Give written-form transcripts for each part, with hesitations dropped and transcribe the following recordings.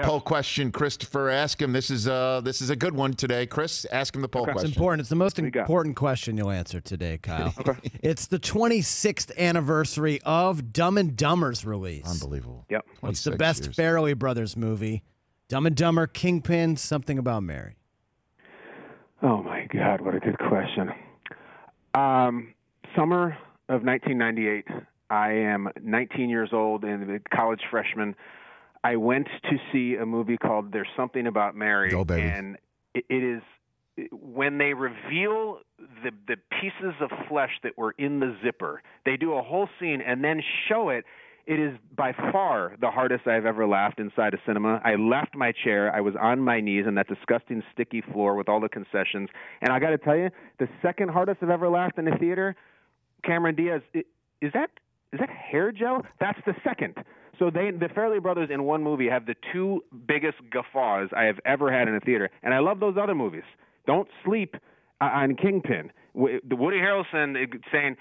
poll question, Christopher. Ask him. This is a good one today. Chris, ask him the poll question. It's important. It's the most important question you'll answer today, Kyle. It's the 26th anniversary of Dumb and Dumber's release. Unbelievable. Yep. What's the best Farrelly Brothers movie? Dumb and Dumber, Kingpin, Something About Mary. Oh, my God, what a good question. Summer of 1998. I am 19 years old and a college freshman. I went to see a movie called There's Something About Mary. Oh, baby. And it is when they reveal the pieces of flesh that were in the zipper, they do a whole scene and then show it. It is by far the hardest I've ever laughed inside a cinema. I left my chair. I was on my knees on that disgusting sticky floor with all the concessions. And I got to tell you, the second hardest I've ever laughed in a theater, Cameron Diaz, is that hair gel? That's the second. So the Farrelly Brothers in one movie have the two biggest guffaws I have ever had in a theater. And I love those other movies. Don't sleep on Kingpin. Woody Harrelson saying,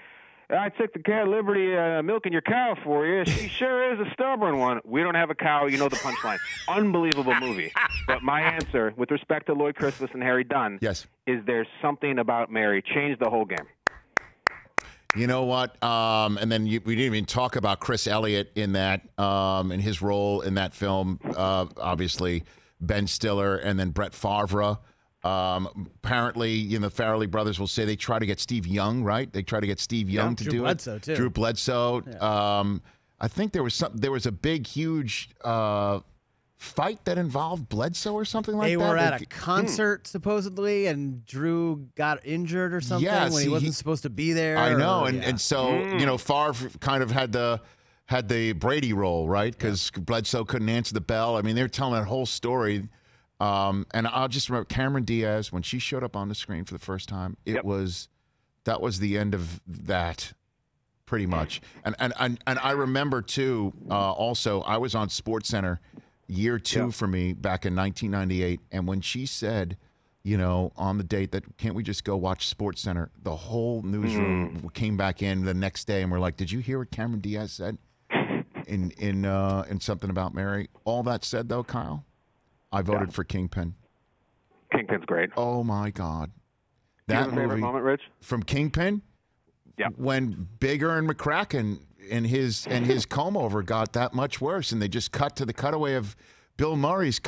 I took the cat liberty milking your cow for you. She sure is a stubborn one. We don't have a cow. You know the punchline. Unbelievable movie. But my answer, with respect to Lloyd Christmas and Harry Dunn, yes, is There's Something About Mary. Changed the whole game. You know what? And then we didn't even talk about Chris Elliott in that, in his role in that film. Obviously, Ben Stiller and then Brett Favre. Apparently, the Farrelly Brothers will say they try to get Steve Young, right? They try to get Steve Young to Drew do Bledsoe, it. too. Drew Bledsoe. Yeah. I think there was a big, huge fight that involved Bledsoe or something like that. They were at a concert, supposedly, and Drew got injured or something when he wasn't supposed to be there. I know, and so, Favre kind of had the Brady role, right? Because Bledsoe couldn't answer the bell. I mean, they were telling that whole story. And I'll just remember Cameron Diaz, when she showed up on the screen for the first time, that was the end of that, pretty much. And I remember, too, also, I was on SportsCenter year 2 for me back in 1998, and when she said, on the date that, can't we just go watch SportsCenter, the whole newsroom came back in the next day, and we're like, did you hear what Cameron Diaz said in Something About Mary? All that said, though, Kyle, I voted for Kingpin. Kingpin's great. Oh, my God. That movie, favorite moment, Rich? From Kingpin? Yeah. When Bigger and McCracken and his comb over got that much worse, and they just cut to the cutaway of Bill Murray's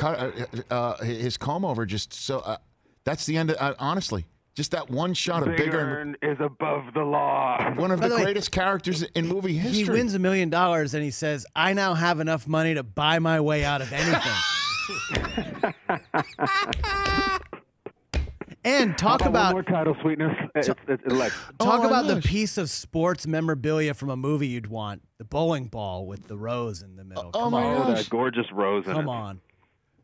his comb over. Just so that's the end of honestly. Just that one shot of Bigger is above the law. One of the greatest characters in movie history. He wins $1 million and he says, "I now have enough money to buy my way out of anything." And talk about one more title, sweetness. Talk about the piece of sports memorabilia from a movie you'd want: the bowling ball with the rose in the middle. Come on, that gorgeous rose. Come on.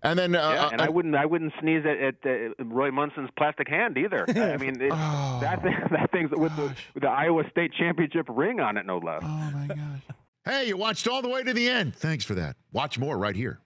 And then, and I wouldn't sneeze at Roy Munson's plastic hand either. I mean, that thing's with the Iowa State championship ring on it, no less. Oh my gosh! Hey, you watched all the way to the end. Thanks for that. Watch more right here.